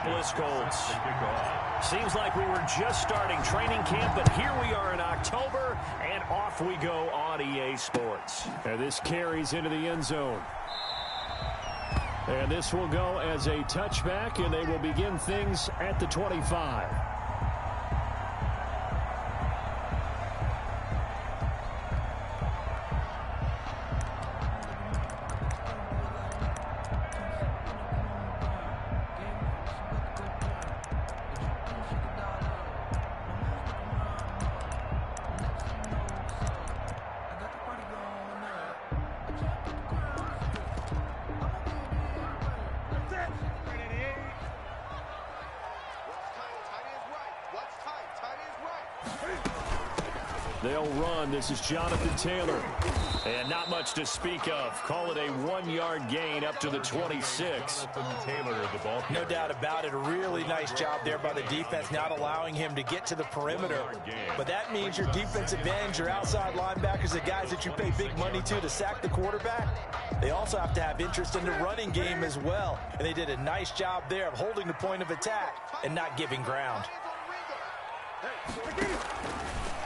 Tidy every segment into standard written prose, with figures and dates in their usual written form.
Indianapolis Colts. Seems like we were just starting training camp, but here we are in October, and off we go on EA Sports. And this carries into the end zone. And this will go as a touchback, and they will begin things at the 25. They'll run. This is Jonathan Taylor. And not much to speak of. Call it a 1-yard gain up to the 26. No doubt about it. A really nice job there by the defense, not allowing him to get to the perimeter. But that means your defensive ends, your outside linebackers, the guys that you pay big money to sack the quarterback, they also have to have interest in the running game as well. And they did a nice job there of holding the point of attack and not giving ground.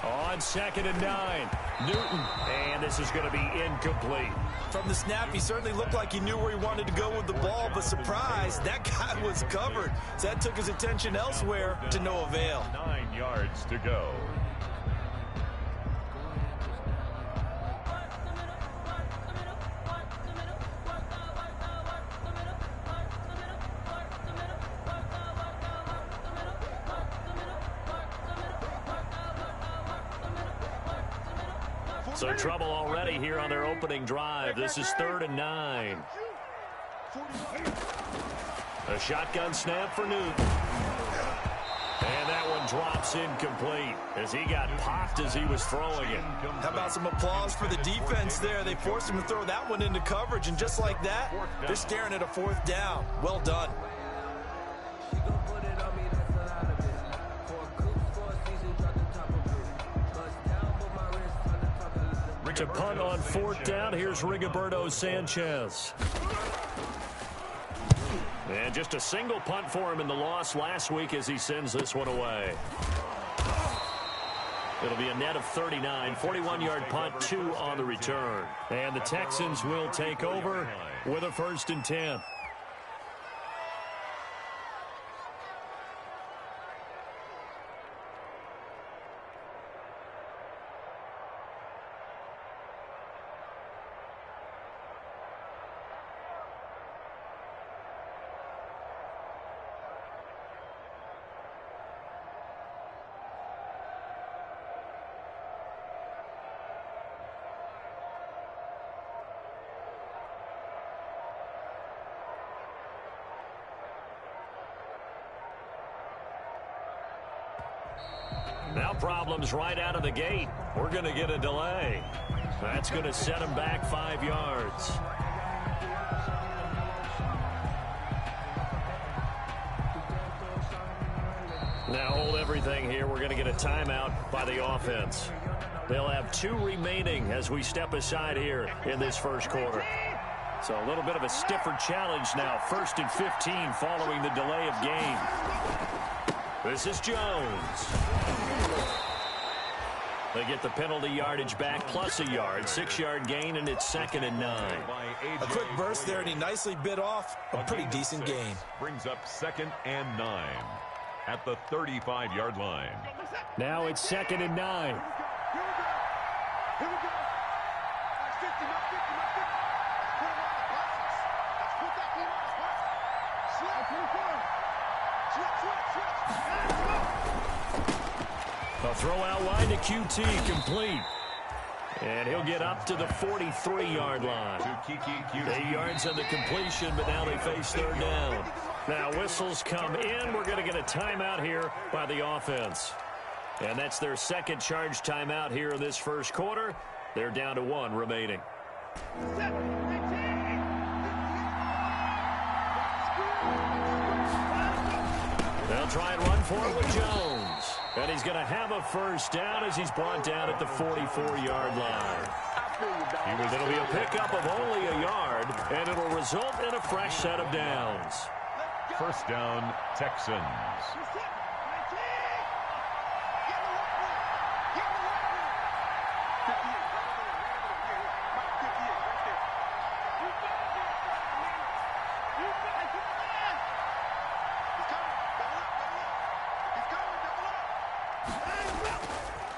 On 2nd and 9, Newton, and this is going to be incomplete. From the snap, he certainly looked like he knew where he wanted to go with the ball, but surprise, that guy was covered. So that took his attention elsewhere to no avail. 9 yards to go. So trouble already here on their opening drive. This is 3rd and 9. A shotgun snap for Newton. And that one drops incomplete as he got popped as he was throwing it. How about some applause for the defense there? They forced him to throw that one into coverage, and just like that, they're staring at a 4th down. Well done. To punt on 4th down, here's Rigoberto Sanchez. And just a single punt for him in the loss last week as he sends this one away. It'll be a net of 39, 41-yard punt, 2 on the return. And the Texans will take over with a 1st and 10. Now problems right out of the gate. We're going to get a delay. That's going to set him back 5 yards. Now hold everything here. We're going to get a timeout by the offense. They'll have 2 remaining as we step aside here in this first quarter. So a little bit of a stiffer challenge now. 1st and 15 following the delay of game. This is Jones. They get the penalty yardage back plus a yard. 6-yard gain, and it's 2nd and 9. A quick burst there, and he nicely bit off a pretty decent gain. Brings up 2nd and 9 at the 35-yard line. Now it's 2nd and 9. A throw out wide to QT, complete. And he'll get up to the 43-yard line. 8 yards on the completion, but now they face 3rd down. Now whistles come in. We're going to get a timeout here by the offense. And that's their 2nd charge timeout here in this first quarter. They're down to 1 remaining. They'll try and run for it with Jones. And he's going to have a 1st down as he's brought down at the 44-yard line. It'll be a pickup of only a yard, and it'll result in a fresh set of downs. First down, Texans.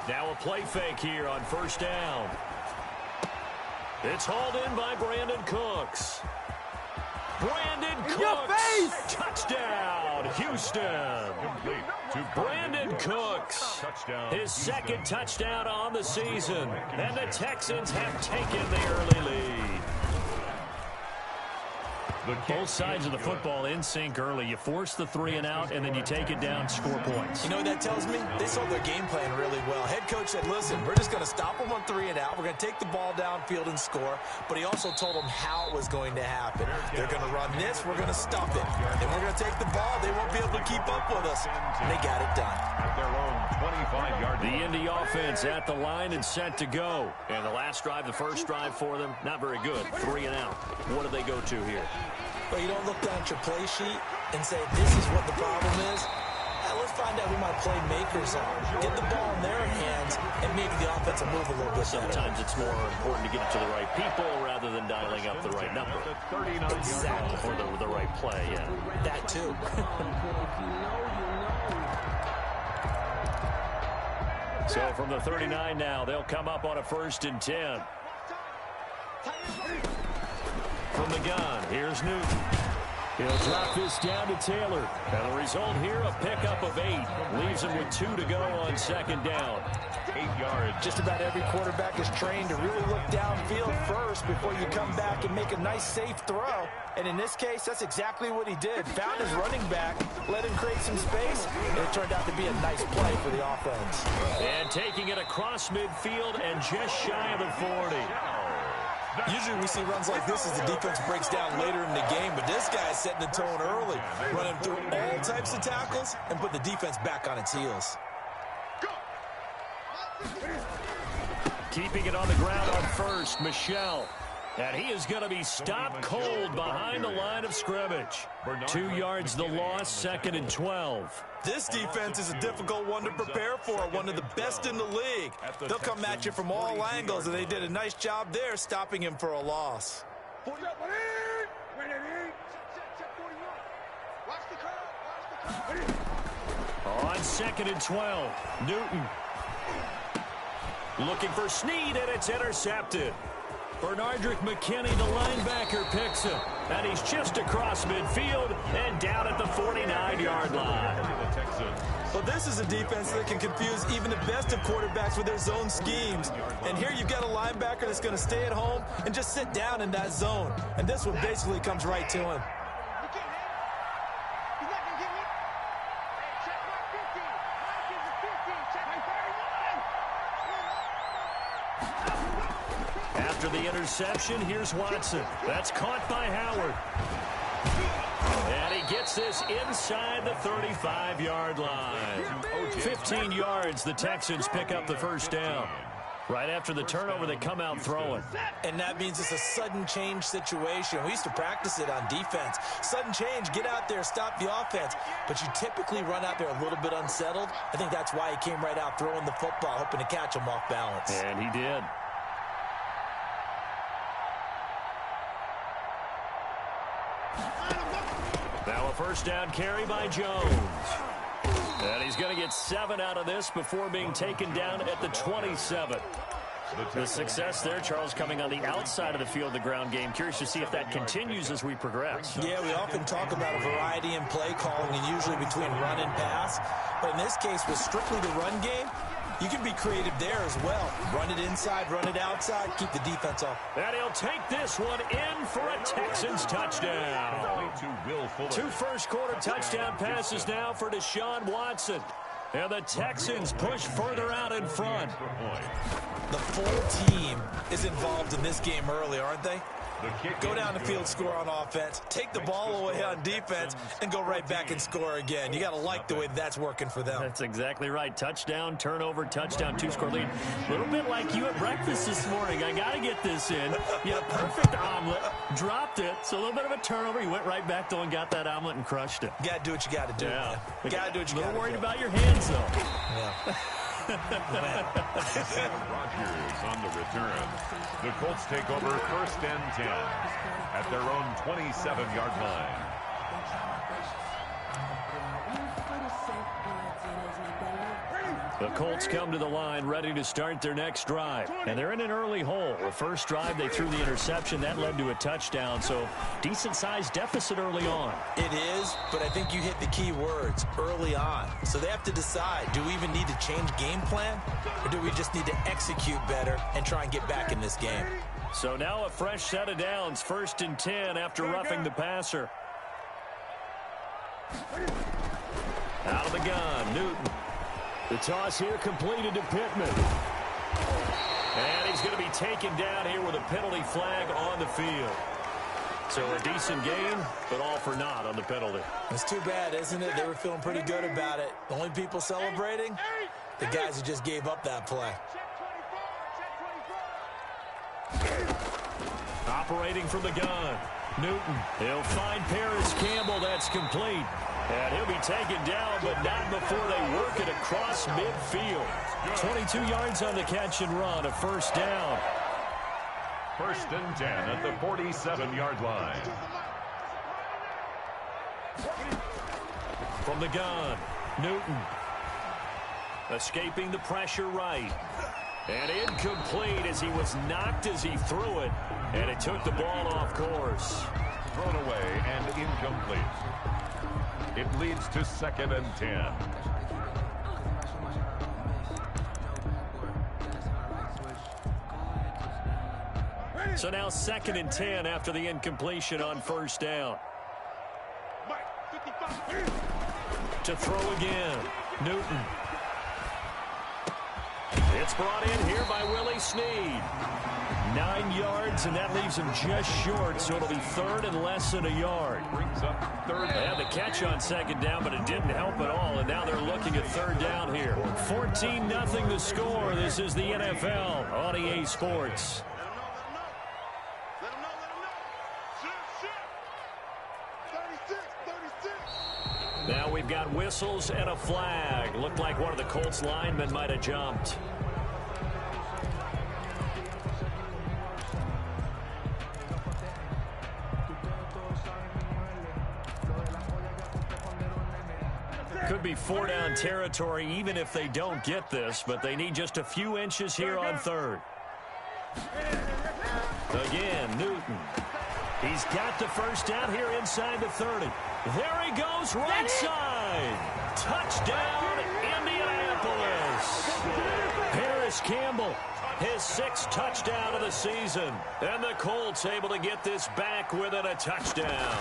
Now a play fake here on first down. It's hauled in by Brandon Cooks. Brandon Cooks. Touchdown, Houston. Brandon Cooks. His second touchdown on the season. And the Texans have taken the early lead. Both sides of the football in sync early. You force the 3 and out, and then you take it down, score points. You know what that tells me? They sold their game plan really well. Head coach said, listen, we're just going to stop them on 3 and out. We're going to take the ball downfield and score. But he also told them how it was going to happen. They're going to run this. We're going to stop it. And we're going to take the ball. They won't be able to keep up with us. And they got it done. At their own 25-yard line. The Indy offense at the line and set to go. And the last drive, the first drive for them, not very good. 3 and out. What do they go to here? Well, you don't look down at your play sheet and say, this is what the problem is. Let's find out who my playmakers are. Get the ball in their hands, and maybe the offense will move a little bit better. Sometimes it's more important to get it to the right people rather than dialing up the right number. Exactly. Or the right play, yeah. That too. So from the 39 now, they'll come up on a 1st and 10. From the gun, here's Newton. He'll drop this down to Taylor. And the result here, a pickup of 8. Leaves him with 2 to go on 2nd down. 8 yards. Just about every quarterback is trained to really look downfield first before you come back and make a nice, safe throw. And in this case, that's exactly what he did. Found his running back, let him create some space, and it turned out to be a nice play for the offense. And taking it across midfield and just shy of the 40. Usually we see runs like this as the defense breaks down later in the game, but this guy is setting the tone early, running through all types of tackles and put the defense back on its heels. Keeping it on the ground on 1st, Michel. And he is going to be stopped cold behind the line of scrimmage. 2 yards the loss, 2nd and 12. This defense is a difficult one to prepare for, one of the best in the league. They'll come at you from all angles, and they did a nice job there stopping him for a loss. On 2nd and 12, Newton. Looking for Snead, and it's intercepted. Bernardrick McKinney, the linebacker, picks him. And he's just across midfield and down at the 49-yard line. Well, this is a defense that can confuse even the best of quarterbacks with their zone schemes. And here you've got a linebacker that's going to stay at home and just sit down in that zone. And this one basically comes right to him. After the interception, here's Watson. That's caught by Howard. And he gets this inside the 35-yard line. 15 yards, the Texans pick up the 1st down. Right after the turnover, they come out throwing. And that means it's a sudden change situation. We used to practice it on defense. Sudden change, get out there, stop the offense. But you typically run out there a little bit unsettled. I think that's why he came right out throwing the football, hoping to catch him off balance. And he did. Now a 1st down carry by Jones. And he's going to get 7 out of this before being taken down at the 27. The success there, Charles, coming on the outside of the field, the ground game. Curious to see if that continues as we progress. Yeah, we often talk about a variety in play calling and usually between run and pass. But in this case, with strictly the run game, you can be creative there as well. Run it inside, run it outside, keep the defense off. And he'll take this one in for a Texans touchdown. 2 first-quarter touchdown passes now for Deshaun Watson. And the Texans push further out in front. The full team is involved in this game early, aren't they? Go down the field, score on offense, take the ball away on defense, and go right back and score again. You got to like the way that's working for them. That's exactly right. Touchdown, turnover, touchdown, two-score lead. A little bit like you at breakfast this morning. I got to get this in. You had a perfect omelet, dropped it, so a little bit of a turnover. You went right back, though, and got that omelet and crushed it. You got to do what you got to do. Yeah. You got to do what you got to do. A little worried about your hands, though. Yeah. Rodgers on the return. The Colts take over 1st and 10 at their own 27-yard line. The Colts come to the line ready to start their next drive. And they're in an early hole. The first drive, they threw the interception. That led to a touchdown. So decent-sized deficit early on. It is, but I think you hit the key words, early on. So they have to decide, do we even need to change game plan? Or do we just need to execute better and try and get back in this game? So now a fresh set of downs. 1st and 10 after roughing the passer. Out of the gun, Newton. The toss here completed to Pittman. And he's going to be taken down here with a penalty flag on the field. So a decent gain, but all for naught on the penalty. It's too bad, isn't it? They were feeling pretty good about it. The only people celebrating, the guys who just gave up that play. Operating from the gun, Newton. He'll find Paris Campbell. That's complete. And he'll be taken down, but not before they work it across midfield. 22 yards on the catch and run, a 1st down. 1st and 10 at the 47-yard line. From the gun, Newton. Escaping the pressure right. And incomplete as he was knocked as he threw it. And it took the ball off course. Thrown away and incomplete. It leads to 2nd and 10. So now 2nd and 10 after the incompletion on 1st down. To throw again, Newton. It's brought in here by Willie Snead. 9 yards, and that leaves him just short, so it'll be 3rd and less than a yard. Brings up 3rd. They had the catch on 2nd down, but it didn't help at all, and now they're looking at 3rd down here. 14-0 the score. This is the NFL on EA Sports. Now we've got whistles and a flag. Looked like one of the Colts linemen might have jumped. Could be 4-down territory even if they don't get this, but they need just a few inches here on 3rd. Again, Newton. He's got the 1st down here inside the 30. There he goes, right side. Touchdown, Indianapolis. Paris Campbell, his 6th touchdown of the season. And the Colts able to get this back within a touchdown.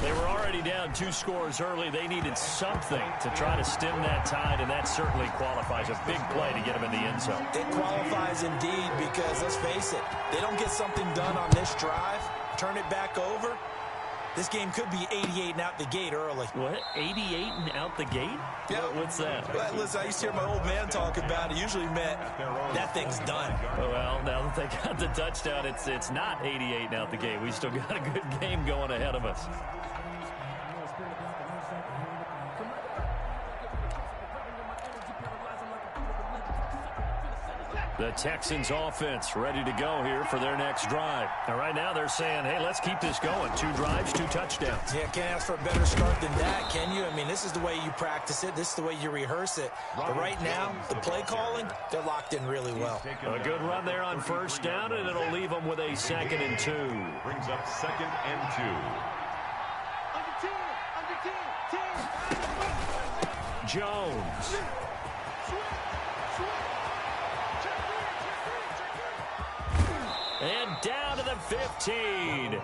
They were already down 2 scores early. They needed something to try to stem that tide, and that certainly qualifies. A big play to get them in the end zone. It qualifies indeed because, let's face it, they don't get something done on this drive, turn it back over, this game could be 88 and out the gate early. What? 88 and out the gate? Yeah. What's that? Well, listen, I used to hear my old man talk about it. Usually meant that thing's done. Well, now that they got the touchdown, it's not 88 and out the gate. We still got a good game going ahead of us. The Texans offense ready to go here for their next drive. And right now they're saying, hey, let's keep this going. 2 drives, 2 touchdowns. Yeah, can't ask for a better start than that, can you? I mean, this is the way you practice it. This is the way you rehearse it. But right now, the play calling, they're locked in really well. A good run there on 1st down, and it'll leave them with a 2nd and 2. Brings up 2nd and 2. Jones. And down to the 15. A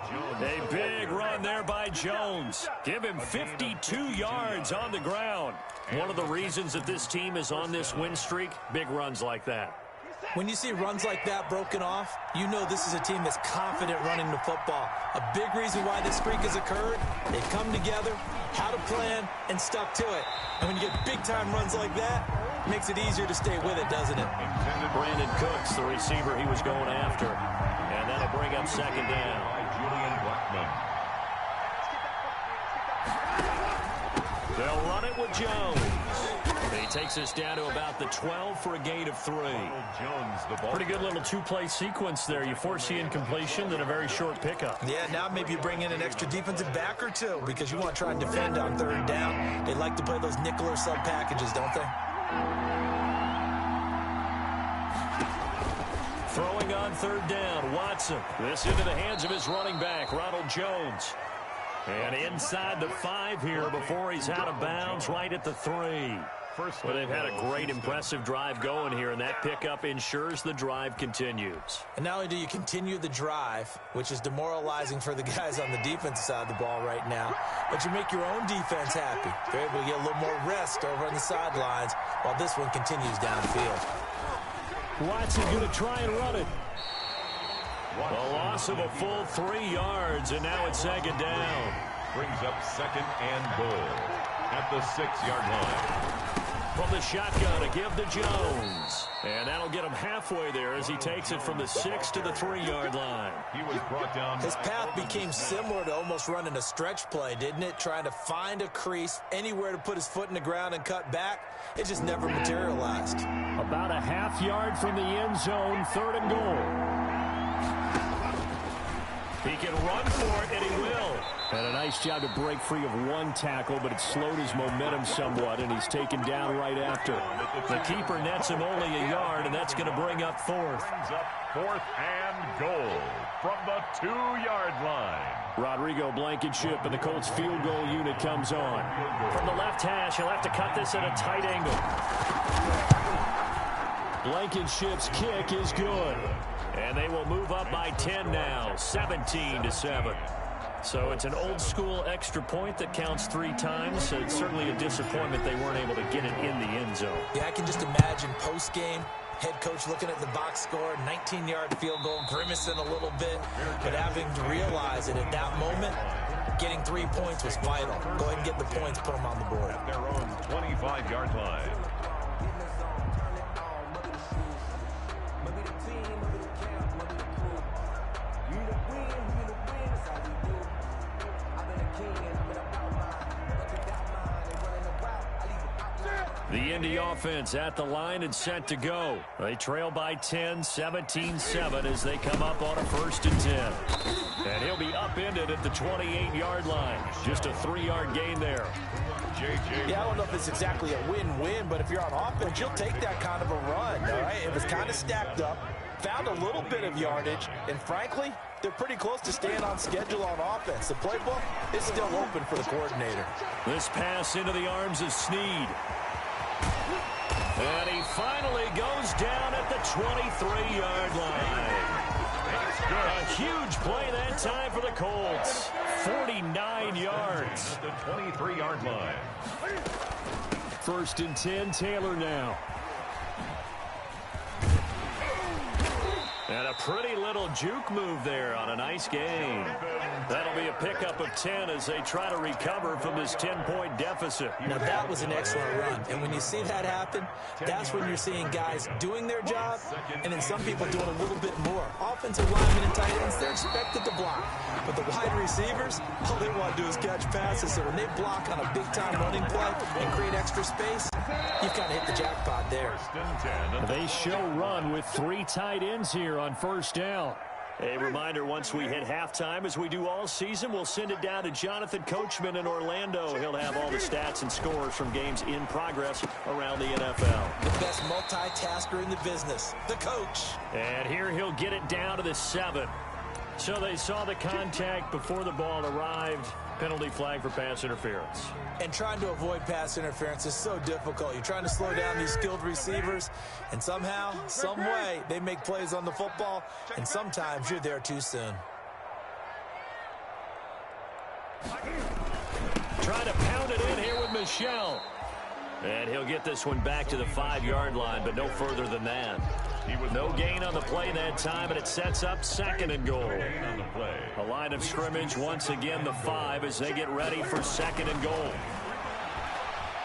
big run there by Jones. Give him 52 yards on the ground. One of the reasons that this team is on this win streak, big runs like that. When you see runs like that broken off, you know this is a team that's confident running the football. A big reason why this streak has occurred, they've come together, had a plan, and stuck to it. And when you get big-time runs like that, it makes it easier to stay with it, doesn't it? Brandon Cooks, the receiver he was going after. And that'll bring up second down. Julian Blackman. They'll run it with Jones. He takes us down to about the 12 for a gain of 3. Jones, the ball. Pretty good little two-play sequence there. You force the incompletion, then a very short pickup. Yeah, now maybe you bring in an extra defensive back or two because you want to try and defend on third down. They like to play those nickel or sub packages, don't they? Throwing on third down, Watson. This into the hands of his running back, Ronald Jones. And inside the 5 here before he's out of bounds, right at the 3. Well, they've had a great, impressive drive going here, and that pickup ensures the drive continues. And not only do you continue the drive, which is demoralizing for the guys on the defensive side of the ball right now, but you make your own defense happy. They're able to get a little more rest over on the sidelines while this one continues downfield. Watson going to try and run it. A loss of a full 3 yards, and now it's second down. Brings up second and goal at the 6-yard line. From the shotgun to give to Jones. And that'll get him halfway there as he takes it from the 6 to the 3-yard line. He was brought down. His path became similar to almost running a stretch play, didn't it? Trying to find a crease, anywhere to put his foot in the ground and cut back. It just never materialized. About a half yard from the end zone, 3rd and goal. He can run for it, and he will. And a nice job to break free of one tackle, but it slowed his momentum somewhat, and he's taken down right after. The keeper nets him only a yard, and that's going to bring up 4th. Brings up 4th and goal from the 2-yard line. Rodrigo Blankenship, and the Colts field goal unit comes on. From the left hash, he'll have to cut this at a tight angle. Blankenship's kick is good. And they will move up by 10 now, 17-7. So it's an old-school extra point that counts 3 times. So it's certainly a disappointment they weren't able to get it in the end zone. Yeah, I can just imagine post-game, head coach looking at the box score, 19-yard field goal, grimacing a little bit, but having to realize that at that moment, getting 3 points was vital. Go ahead and get the points, put them on the board. At their own 25-yard line. The Indy offense at the line and set to go. They trail by 10, 17-7 as they come up on a 1st and 10. And he'll be upended at the 28-yard line. Just a 3-yard gain there. Yeah, I don't know if it's exactly a win-win, but if you're on offense, you'll take that kind of a run, all right? It was kind of stacked up, found a little bit of yardage, and frankly, they're pretty close to staying on schedule on offense. The playbook is still open for the coordinator. This pass into the arms of Snead. And he finally goes down at the 23-yard line. A huge play that time for the Colts. 49 yards. At the 23-yard line. 1st and 10, Taylor now. And a pretty little juke move there on a nice game. That'll be a pickup of 10 as they try to recover from this 10-point deficit. Now, that was an excellent run. And when you see that happen, that's when you're seeing guys doing their job and then some people doing a little bit more. Offensive linemen and tight ends, they're expected to block. But the wide receivers, all they want to do is catch passes. So when they block on a big-time running play and create extra space, you've kind of hit the jackpot there. They show run with 3 tight ends here on 1st down. A reminder, once we hit halftime, as we do all season, we'll send it down to Jonathan Coachman in Orlando. He'll have all the stats and scores from games in progress around the NFL. The best multitasker in the business, the coach. And here he'll get it down to the 7. So they saw the contact before the ball arrived. Penalty flag for pass interference. And trying to avoid pass interference is so difficult. You're trying to slow down these skilled receivers, and somehow, some way, they make plays on the football, and sometimes you're there too soon. Trying to pound it in here with Michel. And he'll get this one back to the 5-yard line, but no further than that. No gain on the play that time, and it sets up 2nd and goal. A line of scrimmage, once again the 5 as they get ready for 2nd and goal.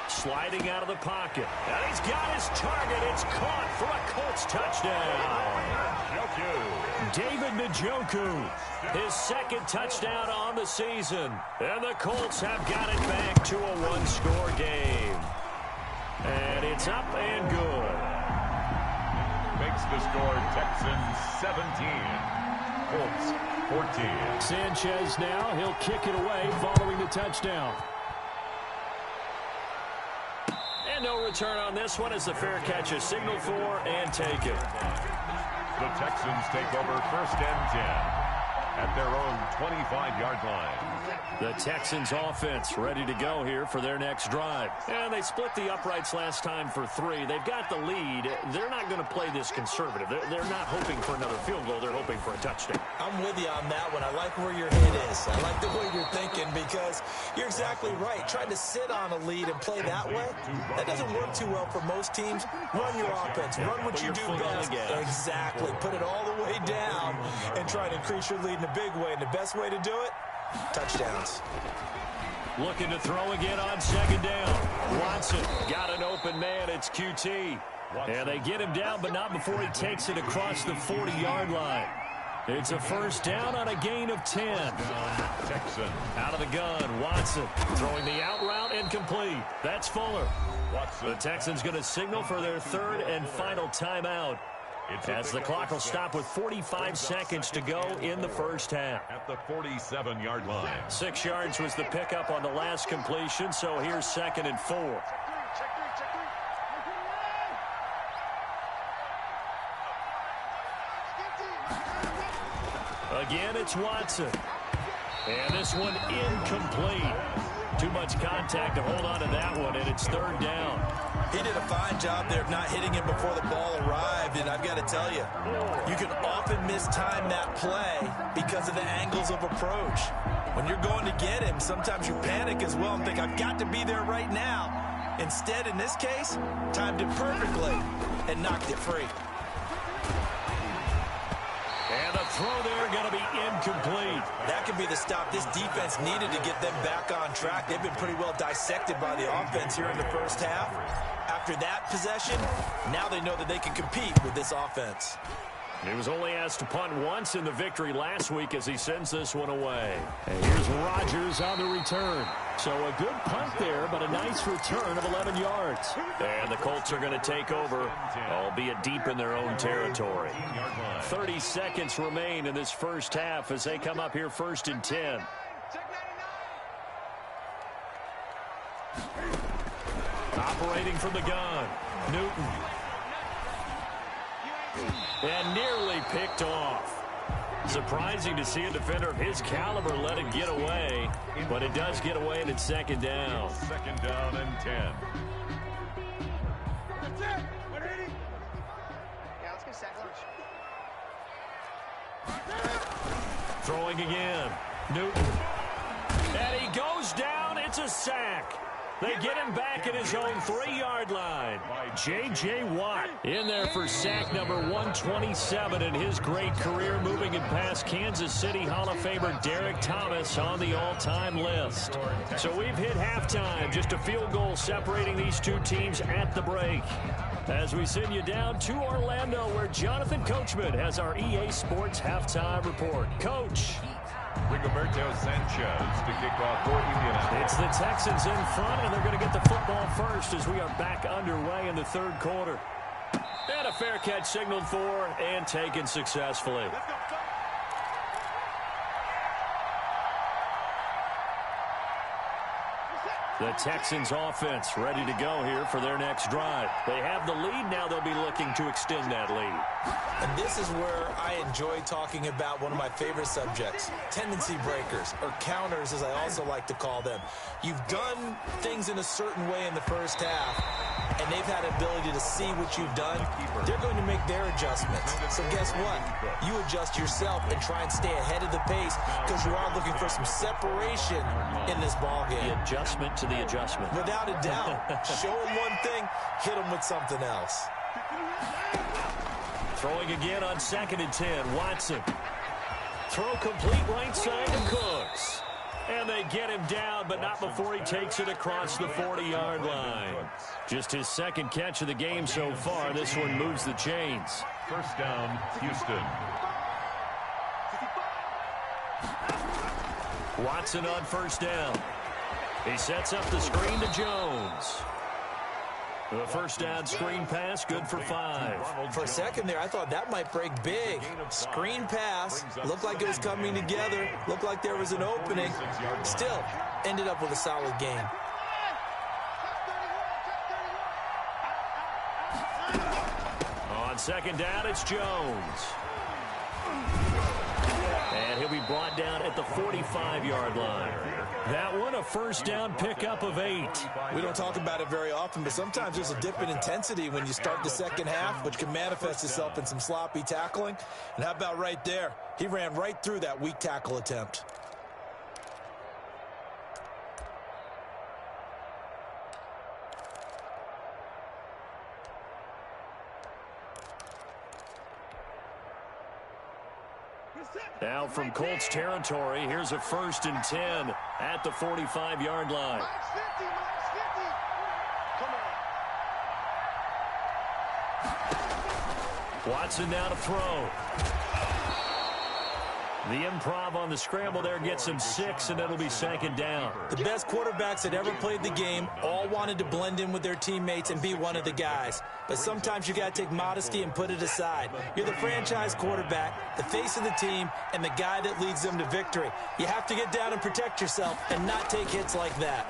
Sliding out of the pocket. And he's got his target. It's caught for a Colts touchdown. David Njoku, his 2nd touchdown on the season. And the Colts have got it back to a 1-score game. And it's up and good. Makes the score Texans 17. Colts 14. Sanchez now, he'll kick it away following the touchdown. And no return on this one as the fair catch is signaled for and taken. The Texans take over 1st and 10 at their own 25-yard line. The Texans offense ready to go here for their next drive. And they split the uprights last time for 3. They've got the lead. They're not going to play this conservative. They're not hoping for another field goal. They're hoping for a touchdown. I'm with you on that one. I like where your head is. I like the way you're thinking because you're exactly right. Trying to sit on a lead and play that way, that doesn't work too well for most teams. Run your offense. Run what you do best. Exactly. Put it all the way down and try to increase your lead in a big way. And the best way to do it, touchdowns. Looking to throw again on 2nd down. Watson got an open man. It's QT. And they get him down, but not before he takes it across the 40-yard line. It's a 1st down on a gain of 10. Texan out of the gun. Watson throwing the out route and complete. That's Fuller. The Texans going to signal for their 3rd and final timeout. As the clock will stop with 45 seconds to go in the 1st half. At the 47-yard line. 6 yards was the pickup on the last completion, so here's 2nd and 4. Again, it's Watson. And this one incomplete. Too much contact to hold on to that one, and it's 3rd down. He did a fine job there of not hitting him before the ball arrived, and I've got to tell you, you can often mistime that play because of the angles of approach. When you're going to get him, sometimes you panic as well and think, I've got to be there right now. Instead, in this case, timed it perfectly and knocked it free. And the throw there going to be incomplete. That could be the stop this defense needed to get them back on track. They've been pretty well dissected by the offense here in the 1st half. After that possession, now they know that they can compete with this offense. He was only asked to punt once in the victory last week as he sends this one away. And here's Rodgers on the return. So a good punt there, but a nice return of 11 yards. And the Colts are going to take over, albeit deep in their own territory. 30 seconds remain in this 1st half as they come up here 1st and 10. Operating from the gun, Newton. And nearly picked off. Surprising to see a defender of his caliber let it get away, but it does get away and it's 2nd down. 2nd down and 10. Throwing again, Newton. And he goes down, it's a sack. They get him back at his own 3-yard line. J.J. Watt in there for sack number 127 in his great career, moving it past Kansas City Hall of Famer Derek Thomas on the all-time list. So we've hit halftime, just a field goal separating these two teams at the break. As we send you down to Orlando, where Jonathan Coachman has our EA Sports halftime report. Coach. Rigoberto Sanchez to kick off for Indianapolis. It's the Texans in front, and they're going to get the football first as we are back underway in the 3rd quarter. And a fair catch signaled for and taken successfully. The Texans offense ready to go here for their next drive. They have the lead now. They'll be looking to extend that lead. And this is where I enjoy talking about one of my favorite subjects, tendency breakers, or counters as I also like to call them. You've done things in a certain way in the 1st half, and they've had ability to see what you've done. They're going to make their adjustments. So guess what? You adjust yourself and try and stay ahead of the pace because you are looking for some separation in this ballgame. The adjustment to the adjustment. Without a doubt. Show them one thing, hit them with something else. Throwing again on 2nd and 10. Watson. Throw complete right side to Cooks. And they get him down, but not before he takes it across the 40-yard line. Just his second catch of the game so far. This one moves the chains. First down, Houston. Watson on first down. He sets up the screen to Jones. The first down screen pass, good for 5. For a second there, I thought that might break big. Screen pass, looked like it was coming together, looked like there was an opening. Still, ended up with a solid game. On second down, it's Jones. And he'll be brought down at the 45-yard line. That one, a first down pickup of 8. We don't talk about it very often, but sometimes there's a dip in intensity when you start the second half, which can manifest itself in some sloppy tackling. And how about right there? He ran right through that weak tackle attempt. Now from Colts territory, here's a 1st and 10 at the 45-yard line. Watson now to throw. The improv on the scramble there gets him 6, and it'll be 2nd down. The best quarterbacks that ever played the game all wanted to blend in with their teammates and be one of the guys. But sometimes you got to take modesty and put it aside. You're the franchise quarterback, the face of the team, and the guy that leads them to victory. You have to get down and protect yourself and not take hits like that.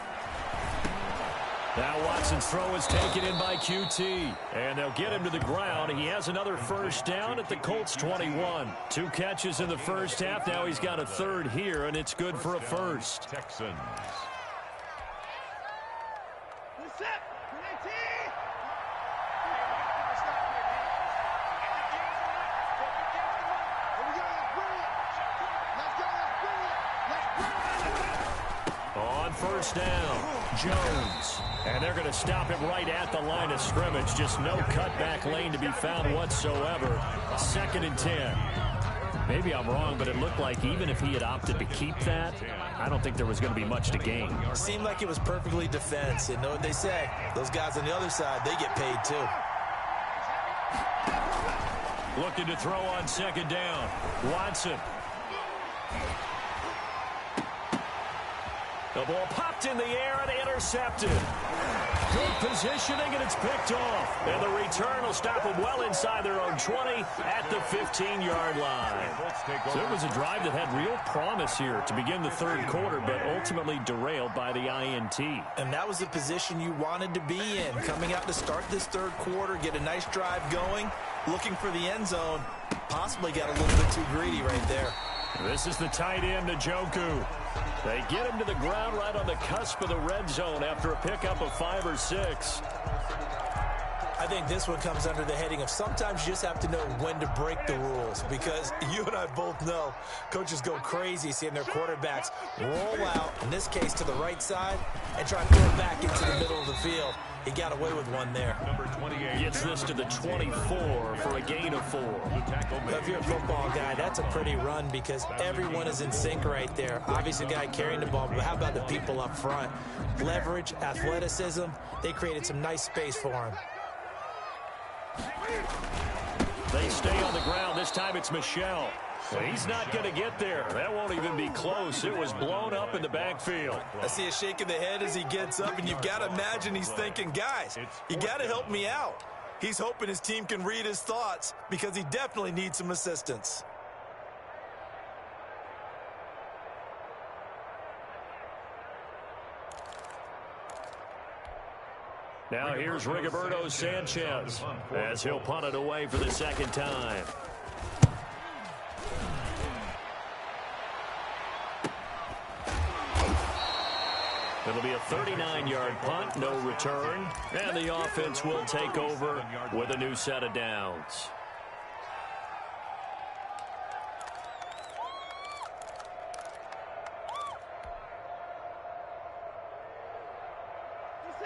Now Watson's throw is taken in by QT, and they'll get him to the ground. He has another first down at the Colts 21. 2 catches in the first half. Now he's got a 3rd here, and it's good for a 1st. Texans. On first down, Jones. And they're going to stop him right at the line of scrimmage. Just no cutback lane to be found whatsoever. 2nd and 10. Maybe I'm wrong, but it looked like even if he had opted to keep that, I don't think there was going to be much to gain. Seemed like it was perfectly defense. And know what they say? Those guys on the other side, they get paid too. Looking to throw on 2nd down. Watson. The ball popped in the air and intercepted. Good positioning, and it's picked off. And the return will stop them well inside their own 20 at the 15-yard line. So it was a drive that had real promise here to begin the 3rd quarter, but ultimately derailed by the INT. And that was the position you wanted to be in. Coming out to start this 3rd quarter, get a nice drive going, looking for the end zone. Possibly got a little bit too greedy right there. This is the tight end, Njoku. They get him to the ground right on the cusp of the red zone after a pickup of 5 or 6. I think this one comes under the heading of sometimes you just have to know when to break the rules, because you and I both know coaches go crazy seeing their quarterbacks roll out, in this case to the right side, and try to throw it back into the middle of the field. He got away with one there. Number 28 gets this to the 24 for a gain of 4. If you're a football guy, that's a pretty run because everyone is in sync right there. Obviously, the guy carrying the ball, but how about the people up front? Leverage, athleticism, they created some nice space for him. They stay on the ground. This time it's Michel. He's not going to get there. That won't even be close. It was blown up in the backfield. I see a shake of the head as he gets up, and you've got to imagine he's thinking, guys, you got to help me out. He's hoping his team can read his thoughts because he definitely needs some assistance. Now here's Rigoberto Sanchez as he'll punt it away for the 2nd time. It'll be a 39-yard punt, no return, and the offense will take over with a new set of downs.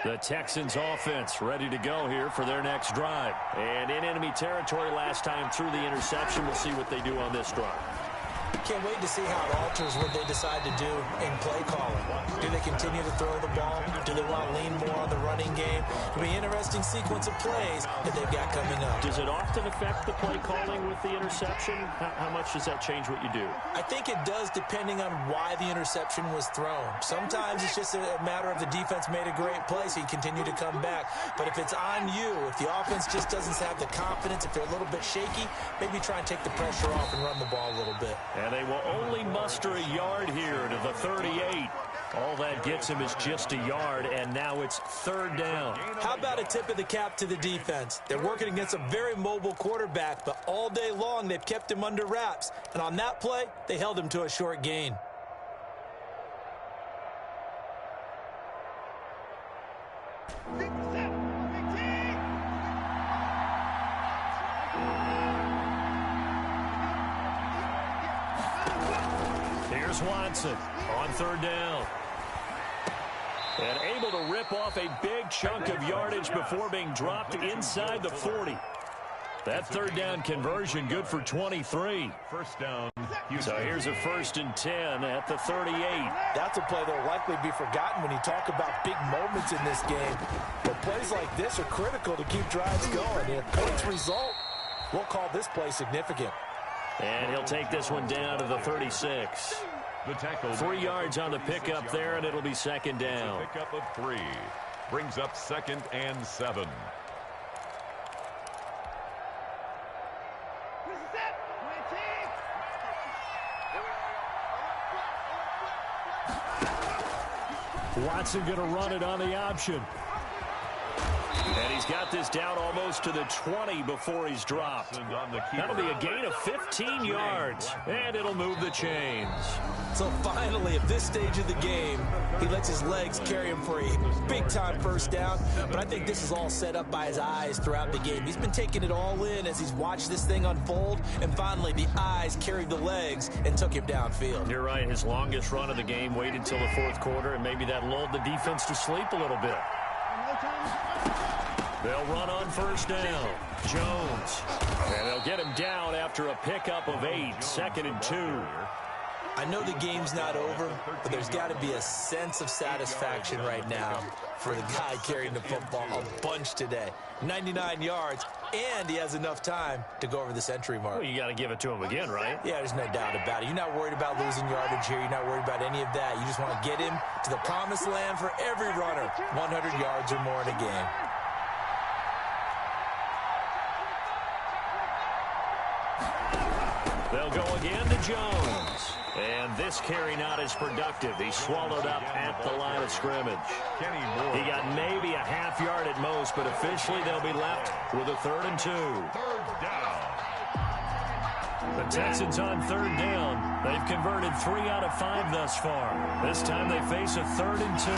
The Texans offense ready to go here for their next drive. And in enemy territory last time through the interception. We'll see what they do on this drive. Can't wait to see how it alters what they decide to do in play calling. Do they continue to throw the ball? Do they want to lean more on the running game? It'll be an interesting sequence of plays that they've got coming up. Does it often affect the play calling with the interception? How much does that change what you do? I think it does, depending on why the interception was thrown. Sometimes it's just a matter of the defense made a great play, so you continue to come back. But if it's on you, if the offense just doesn't have the confidence, if they're a little bit shaky, maybe try and take the pressure off and run the ball a little bit. And they will only muster a yard here to the 38. All that gets him is just a yard, and now it's third down. How about a tip of the cap to the defense? They're working against a very mobile quarterback, but all day long they've kept him under wraps. And on that play, they held him to a short gain. Here's Watson on third down. And able to rip off a big chunk of yardage before being dropped inside the 40. That third down conversion good for 23. First down. So here's a 1st and 10 at the 38. That's a play that will likely be forgotten when you talk about big moments in this game. But plays like this are critical to keep drives going. If points result, we'll call this play significant. And he'll take this one down to the 36. The tackle. 3 yards on the pickup there, and it'll be second down. Pickup of 3. Brings up 2nd and 7. Watson going to run it on the option. And he's got this down almost to the 20 before he's dropped. That'll be a gain of 15 yards, and it'll move the chains. So finally, at this stage of the game, he lets his legs carry him for a big-time first down. But I think this is all set up by his eyes throughout the game. He's been taking it all in as he's watched this thing unfold. And finally, the eyes carried the legs and took him downfield. You're right. His longest run of the game waited till the 4th quarter, and maybe that lulled the defense to sleep a little bit. They'll run on first down. Jones. And they'll get him down after a pickup of 8. 2nd and 2. I know the game's not over, but there's got to be a sense of satisfaction right now for the guy carrying the football a bunch today. 99 yards, and he has enough time to go over the century mark. Well, you got to give it to him again, right? Yeah, there's no doubt about it. You're not worried about losing yardage here. You're not worried about any of that. You just want to get him to the promised land for every runner. 100 yards or more in a game. They'll go again to Jones. And this carry not as productive. He swallowed up at the line of scrimmage. He got maybe a half yard at most, but officially they'll be left with a 3rd and 2. Third down. The Texans on 3rd down. They've converted 3 out of 5 thus far. This time they face a 3rd and 2.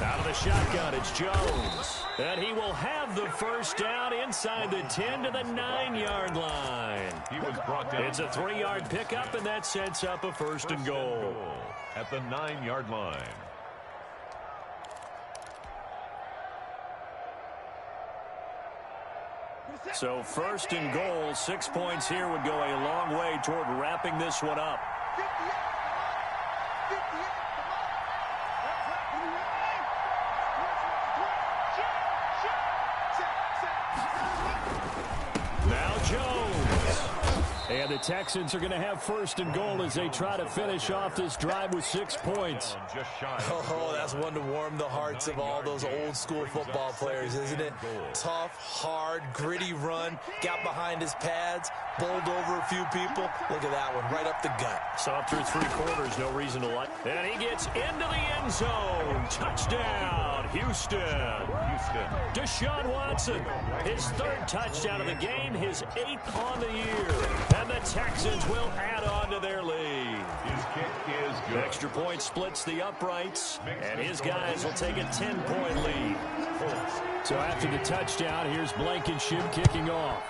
Out of the shotgun, it's Jones. And he will have the first down inside the 10 to the 9-yard line. He was brought down. It's a 3-yard pickup, and that sets up a 1st and goal. At the 9-yard line. So 1st and goal, 6 points here would go a long way toward wrapping this one up. Now Jones. And the Texans are going to have 1st and goal as they try to finish off this drive with 6 points. Just shy. Oh, that's one to warm the hearts of all those old-school football players, isn't it? Tough, hard, gritty run. Got behind his pads, bowled over a few people. Look at that one, right up the gut. Saw through 3 quarters, no reason to like. And he gets into the end zone. Touchdown, Houston. Deshaun Watson, his 3rd touchdown of the game, his 8th on the year. And the Texans will add on to their lead. His kick is good. Extra point splits the uprights, and his guys will take a 10-point lead. So after the touchdown, here's Blankenship kicking off.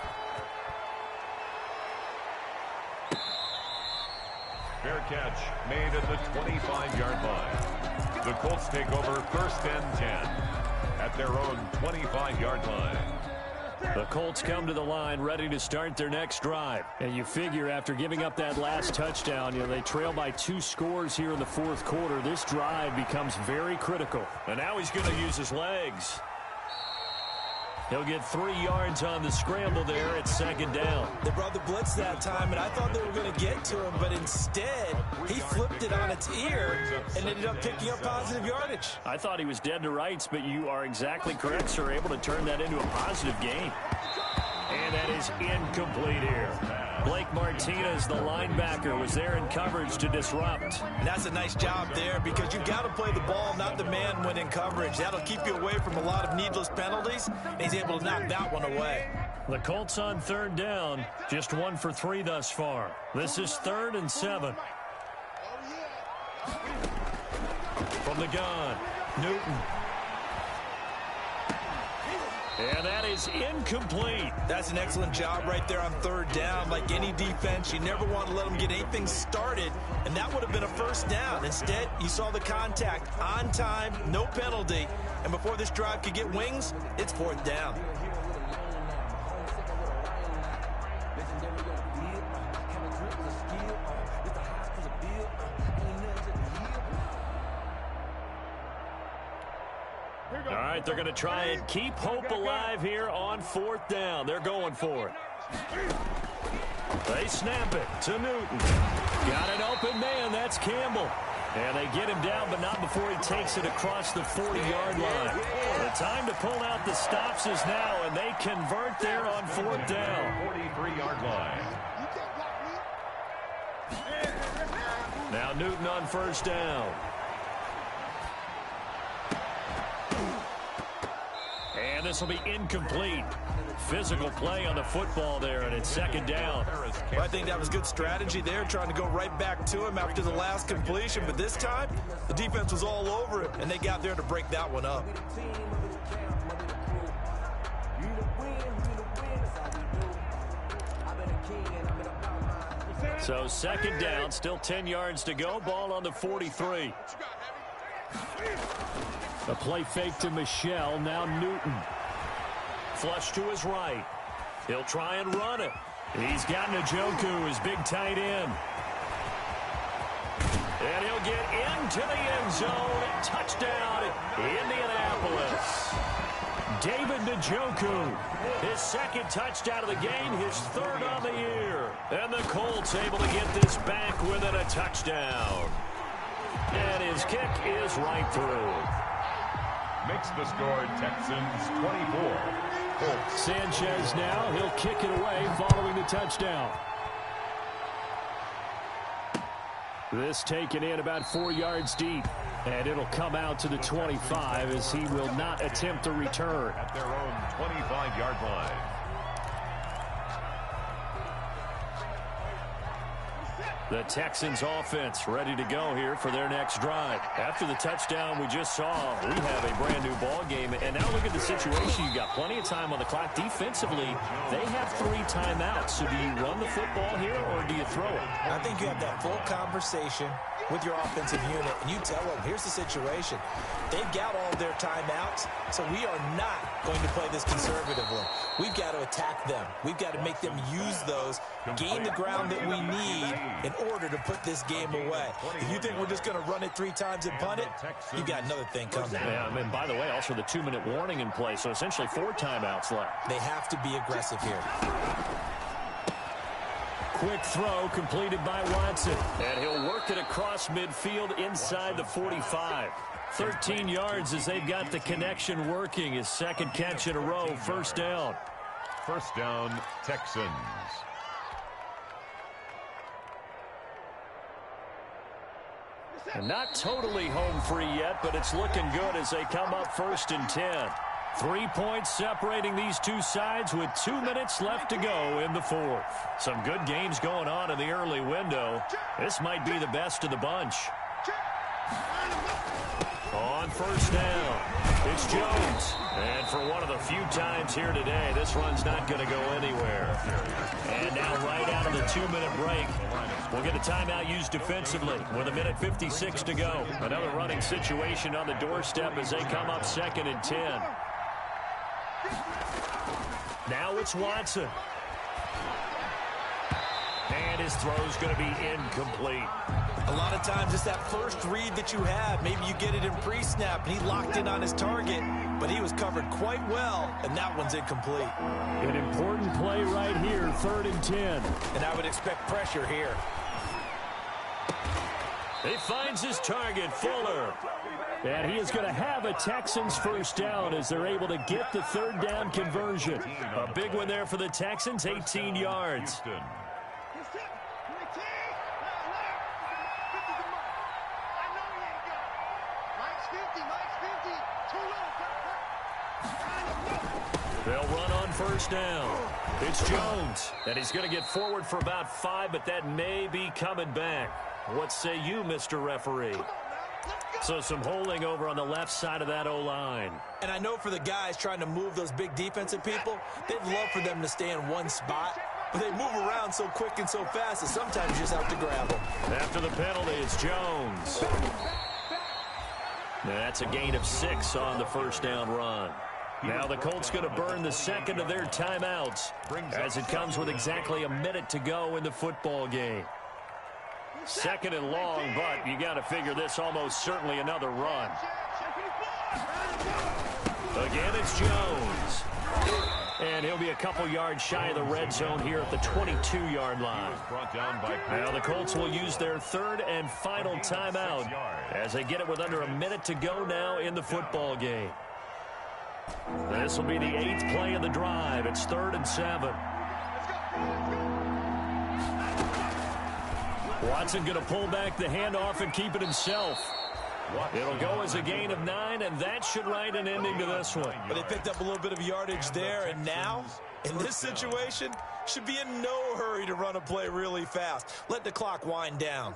Fair catch made at the 25-yard line. The Colts take over 1st and 10 at their own 25-yard line. The Colts come to the line ready to start their next drive. And you figure after giving up that last touchdown, they trail by 2 scores here in the 4th quarter. This drive becomes very critical. And now he's going to use his legs. He'll get 3 yards on the scramble there at 2nd down. They brought the blitz that time, and I thought they were going to get to him, but instead, he flipped it on its ear and ended up picking up positive yardage. I thought he was dead to rights, but you are exactly correct, sir. Able to turn that into a positive gain. And that is incomplete here. Blake Martinez, the linebacker, was there in coverage to disrupt. And that's a nice job there because you've got to play the ball, not the man when in coverage. That'll keep you away from a lot of needless penalties, and he's able to knock that one away. The Colts on 3rd down, just 1 for 3 thus far. This is 3rd and 7. From the gun, Newton. And that is incomplete. That's an excellent job right there on 3rd down. Like any defense, you never want to let them get anything started, and that would have been a 1st down. Instead, you saw the contact on time, no penalty, and before this drive could get wings, it's 4th down. All right, they're going to try and keep hope alive here on 4th down. They're going for it. They snap it to Newton. Got an open man. That's Campbell. And they get him down, but not before he takes it across the 40-yard line. The time to pull out the stops is now, and they convert there on 4th down. 43-yard line. Now Newton on 1st down. And this will be incomplete. Physical play on the football there, and it's 2nd down. Well, I think that was good strategy there, trying to go right back to him after the last completion. But this time, the defense was all over it, and they got there to break that one up. So 2nd down, still 10 yards to go. Ball on the 43. A play fake to Michelle. Now Newton. Flush to his right. He'll try and run it. He's got Njoku, his big tight end. And he'll get into the end zone. Touchdown, Indianapolis. David Njoku, his 2nd touchdown of the game, his 3rd on the year. And the Colts able to get this back within a touchdown. And his kick is right through. Makes the score Texans 24. Colts. Sanchez now, he'll kick it away following the touchdown. This taken in about 4 yards deep. And it'll come out to the 25 as he will not attempt a return. At their own 25-yard line. The Texans offense ready to go here for their next drive. After the touchdown we just saw, we have a brand new ball game. And now look at the situation. You got plenty of time on the clock. Defensively, they have 3 timeouts. So do you run the football here or do you throw it? I think you have that full conversation with your offensive unit, and you tell them, here's the situation. They've got all their timeouts, so we are not going to play this conservatively. We've got to attack them. We've got to make them use those, gain the ground that we need in order to put this game away. If you think we're just going to run it 3 times and punt it, you've got another thing coming. Yeah, and by the way, also the 2-minute warning in play, so essentially 4 timeouts left. They have to be aggressive here. Quick throw completed by Watson. And he'll work it across midfield inside the 45. 13 yards as they've got the connection working. His 2nd catch in a row, 1st down. 1st down, Texans. And not totally home free yet, but it's looking good as they come up 1st and 10. 3 points separating these two sides with 2 minutes left to go in the 4th. Some good games going on in the early window. This might be the best of the bunch. On 1st down. It's Jones. And for one of the few times here today, this run's not going to go anywhere. And now right out of the 2-minute break, we'll get a timeout used defensively with 1:56 to go. Another running situation on the doorstep as they come up 2nd and 10. Now it's Watson. And his throw's going to be incomplete. A lot of times it's that first read that you have. Maybe you get it in pre-snap, and he locked in on his target, but he was covered quite well, and that one's incomplete. An important play right here, 3rd and 10. And I would expect pressure here. He finds his target, Fuller. And he is going to have a Texans first down as they're able to get the 3rd down conversion. A big one there for the Texans, 18 yards. They'll run on first down. It's Jones, and he's going to get forward for about 5, but that may be coming back. What say you, Mr. Referee? So some holding over on the left side of that O-line. And I know for the guys trying to move those big defensive people, they'd love for them to stay in one spot, but they move around so quick and so fast that sometimes you just have to grab them. After the penalty, it's Jones. That's a gain of 6 on the first down run. Now the Colts going to burn the second of their timeouts as it comes with exactly a minute to go in the football game. 2nd and long, but you got to figure this almost certainly another run. Again, it's Jones. And he'll be a couple yards shy of the red zone here at the 22-yard line. Now the Colts will use their 3rd and final timeout as they get it with under a minute to go now in the football game. This will be the 8th play of the drive. It's 3rd and 7. Watson going to pull back the handoff and keep it himself. It'll go as a gain of 9, and that should write an ending to this one. But they picked up a little bit of yardage there, and now, in this situation, should be in no hurry to run a play really fast. Let the clock wind down.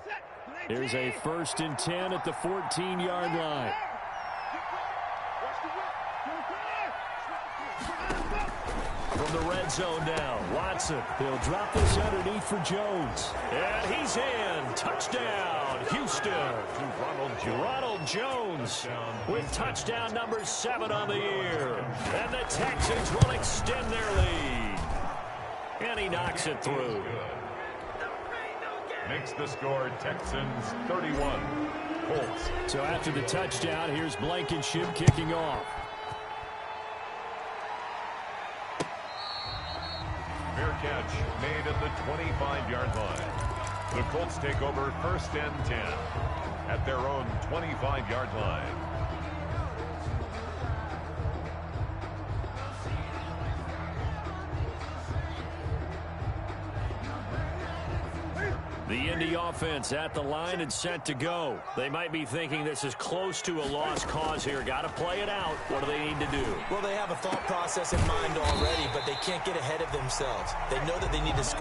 Here's a 1st and 10 at the 14-yard line. From the red zone now, Watson. He'll drop this underneath for Jones. And he's in. Touchdown, Houston. Ronald Jones with touchdown number 7 on the year. And the Texans will extend their lead. And he knocks it through. Makes the score Texans 31. Colts. So after the touchdown, here's Blankenship kicking off. Fair catch made at the 25-yard line. The Colts take over 1st and 10 at their own 25-yard line. The Indy offense at the line and set to go. They might be thinking this is close to a lost cause here. Got to play it out. What do they need to do? Well, they have a thought process in mind already, but they can't get ahead of themselves. They know that they need to score